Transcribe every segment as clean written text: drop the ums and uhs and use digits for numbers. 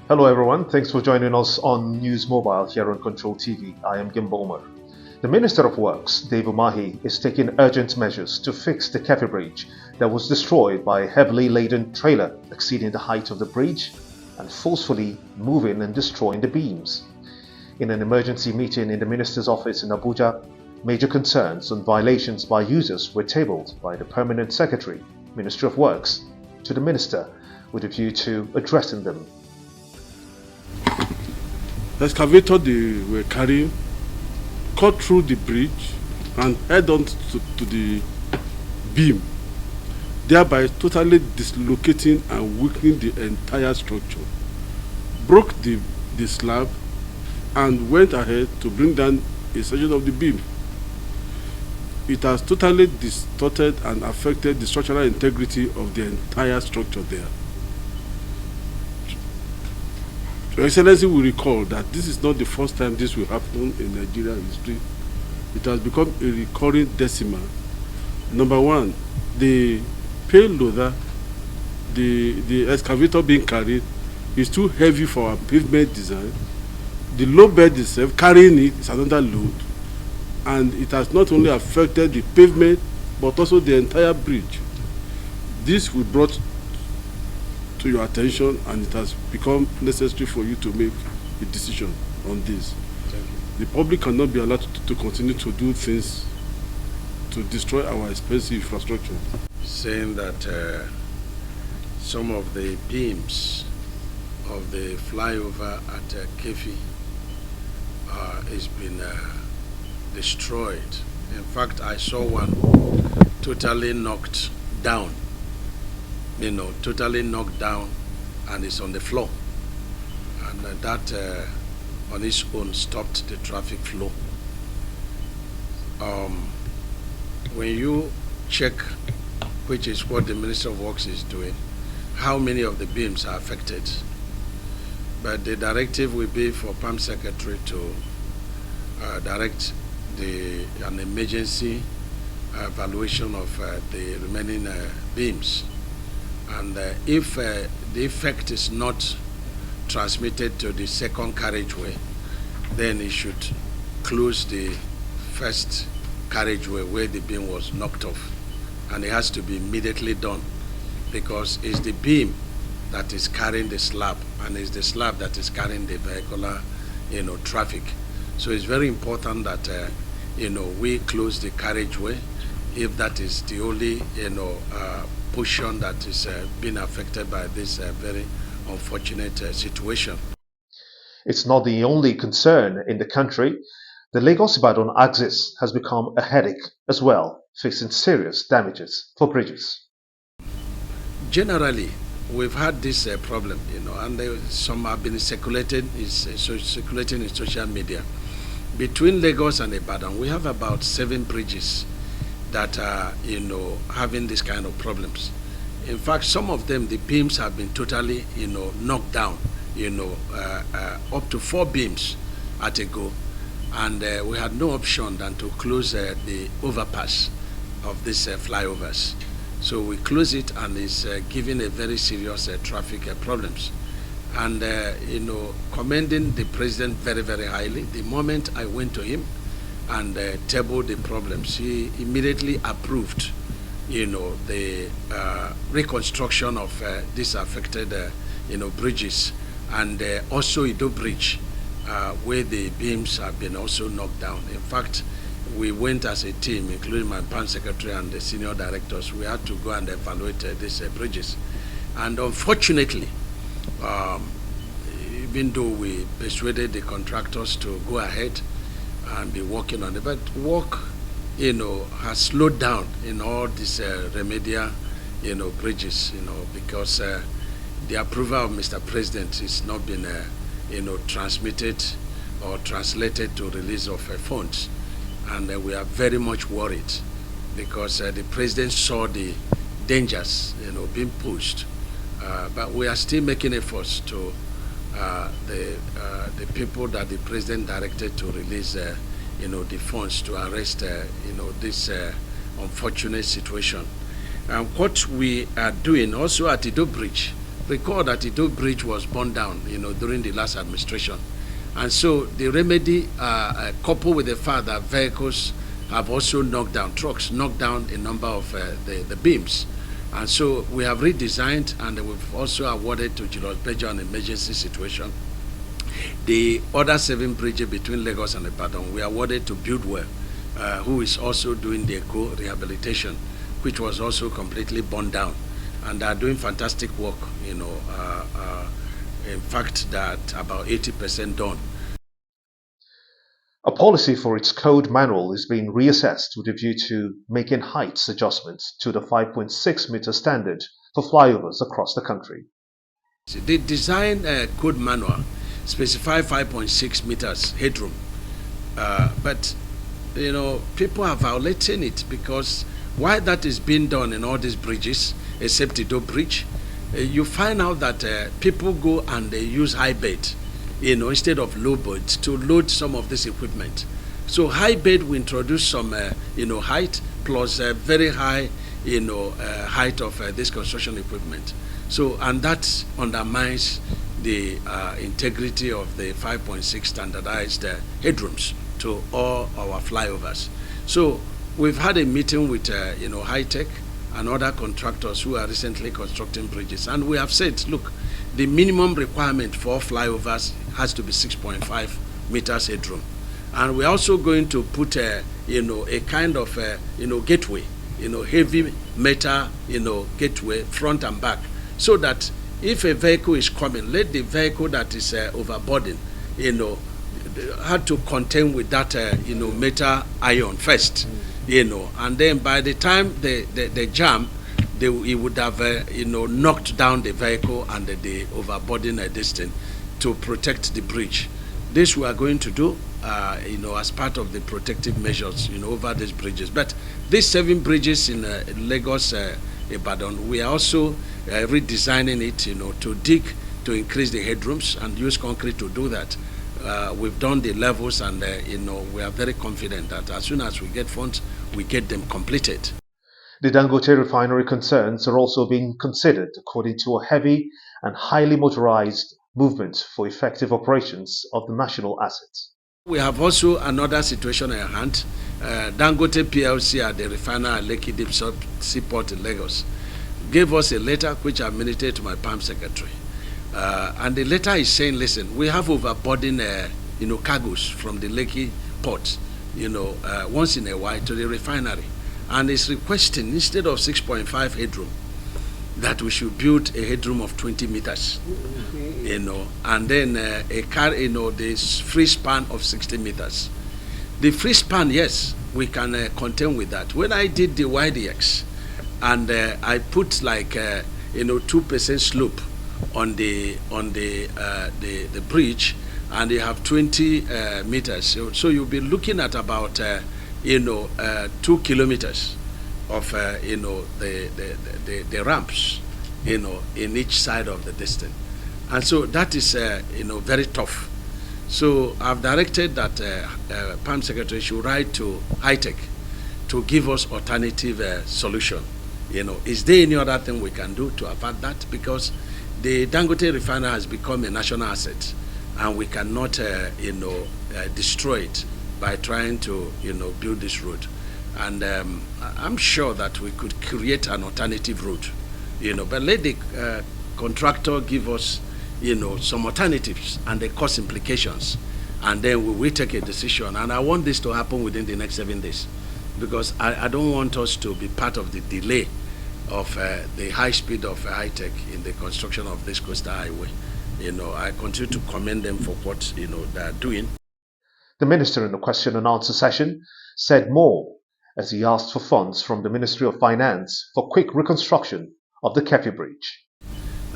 Hello everyone, thanks for joining us on News Mobile here on Control TV. I am Gimbo Umar. The Minister of Works, Dave Umahi, is taking urgent measures to fix the Kefi Bridge that was destroyed by a heavily laden trailer exceeding the height of the bridge and forcefully moving and destroying the beams. In an emergency meeting in the Minister's office in Abuja, major concerns on violations by users were tabled by the Permanent Secretary, Ministry of Works, to the Minister with a view to addressing them. The excavator they were carrying cut through the bridge and head on to the beam, thereby totally dislocating and weakening the entire structure, broke the slab and went ahead to bring down a section of the beam. It has totally distorted and affected the structural integrity of the entire structure there. Your Excellency will recall that this is not the first time this will happen in Nigerian history. It has become a recurring decimal. Number one, the payloader, the excavator being carried, is too heavy for our pavement design. The load bed itself, carrying it, is another load. And it has not only affected the pavement, but also the entire bridge. This we brought to your attention, and it has become necessary for you to make a decision on this. The public cannot be allowed to continue to do things to destroy our expensive infrastructure. Saying that some of the beams of the flyover at Kefi has been destroyed. In fact, I saw one totally knocked down. Totally knocked down, and it's on the floor. And that on its own stopped the traffic flow. When you check, which is what the Minister of Works is doing, how many of the beams are affected, but the directive will be for PAM Secretary to direct an emergency evaluation of the remaining beams. And if the effect is not transmitted to the second carriageway, then it should close the first carriageway where the beam was knocked off. And it has to be immediately done, because it's the beam that is carrying the slab, and it's the slab that is carrying the vehicular traffic. So it's very important that we close the carriageway if that is the only portion that is being affected by this very unfortunate situation. It's not the only concern in the country. The Lagos-Ibadan axis has become a headache as well, facing serious damages for bridges. Generally, we've had this problem, and some have been circulating in social media. Between Lagos and Ibadan, we have about 7 bridges that are, having this kind of problems. In fact, some of them, the beams have been totally, knocked down, up to 4 beams at a go. And we had no option than to close the overpass of these flyovers. So we close it, and it's giving a very serious traffic problems. And, commending the president very, very highly. The moment I went to him and tabled the problems, he immediately approved, the reconstruction of these affected, bridges, and also Ido Bridge, where the beams have been also knocked down. In fact, we went as a team, including my PAN secretary and the senior directors. We had to go and evaluate these bridges. And unfortunately, even though we persuaded the contractors to go ahead and be working on it, but work, has slowed down in all these remedial, bridges, because the approval of Mr. President has not been, transmitted or translated to release of funds. And we are very much worried, because the president saw the dangers, being pushed. But we are still making efforts to the people that the president directed to release, the funds to arrest, this unfortunate situation. And what we are doing also at Ido Bridge, recall that Ido Bridge was burned down, during the last administration. And so the remedy, coupled with the fact that vehicles have also trucks knocked down a number of the beams. And so we have redesigned, and we've also awarded to Julius Berger an emergency situation. The other 7 bridges between Lagos and Ibadan, we awarded to Buildwell, who is also doing the eco rehabilitation, which was also completely burned down. And they are doing fantastic work, in fact, that about 80% done. A policy for its code manual is being reassessed with a view to making heights adjustments to the 5.6 meter standard for flyovers across the country. The design code manual specifies 5.6 meters headroom, but people are violating it, because while that is being done in all these bridges, except the Ido Bridge, you find out that people go and they use high bed, instead of low bed, to load some of this equipment. So high bed will introduce some, height, plus very high, height of this construction equipment. So, and that undermines the integrity of the 5.6 standardized headrooms to all our flyovers. So we've had a meeting with, High Tech and other contractors who are recently constructing bridges. And we have said, look, the minimum requirement for flyovers has to be 6.5 meters headroom. And we're also going to put a kind of gateway, heavy metal, gateway front and back, so that if a vehicle is coming, let the vehicle that is overburdened, had to contend with that, metal iron first, and then by the time the jam, it would have, knocked down the vehicle and the overburden distance to protect the bridge. This we are going to do, as part of the protective measures, over these bridges. But these 7 bridges in Lagos, Ibadan, we are also redesigning it, to dig, to increase the headrooms and use concrete to do that. We've done the levels, and we are very confident that as soon as we get funds, we get them completed. The Dangote refinery concerns are also being considered according to a heavy and highly motorized movement for effective operations of the national assets. We have also another situation at hand. Dangote PLC at the refinery at Lekki Deep Seaport in Lagos gave us a letter which I administered to my PAM secretary. And the letter is saying, listen, we have overburden, cargoes from the Lekki port, once in a while to the refinery. And it's requesting, instead of 6.5 headroom, that we should build a headroom of 20 meters, and then a car, this free span of 60 meters. The free span, yes, we can contend with that. When I did the YDX, and I put like 2% slope on the bridge, and they have 20 meters, so you'll be looking at about 2 kilometers of the ramps, in each side of the distance. And so that is very tough. So I've directed that PAM Secretary should write to High Tech to give us alternative solution. Is there any other thing we can do to avert that? Because the Dangote refinery has become a national asset, and we cannot destroy it by trying to build this road. And I'm sure that we could create an alternative route, but let the contractor give us some alternatives and the cost implications, and then we will take a decision. And I want this to happen within the next 7 days, because I don't want us to be part of the delay of the high speed of High Tech in the construction of this coastal highway. I continue to commend them for what they are doing. The minister in the question and answer session said more as he asked for funds from the Ministry of Finance for quick reconstruction of the Kefi Bridge.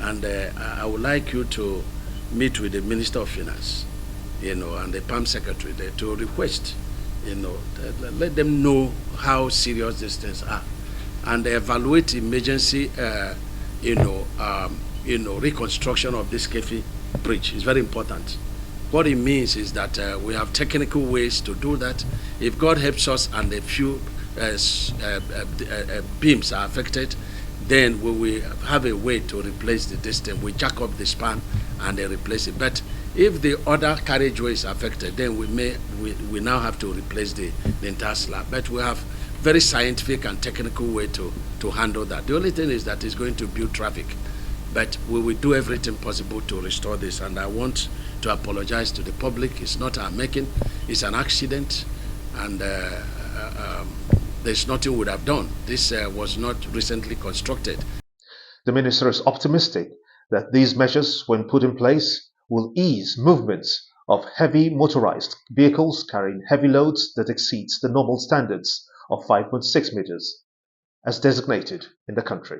And I would like you to meet with the Minister of Finance, and the PAM Secretary there to request, let them know how serious these things are, and evaluate emergency, reconstruction of this Kefi Bridge. Is very important. What it means is that we have technical ways to do that. If God helps us and a few beams are affected, then we will have a way to replace the distance. We jack up the span and then replace it. But if the other carriageway is affected, then we now have to replace the entire slab. But we have very scientific and technical way to handle that. The only thing is that it's going to build traffic. But we will do everything possible to restore this. And I want to apologize to the public. It's not our making. It's an accident. And there's nothing we would have done. This was not recently constructed. The minister is optimistic that these measures, when put in place, will ease movements of heavy motorized vehicles carrying heavy loads that exceeds the normal standards of 5.6 meters, as designated in the country.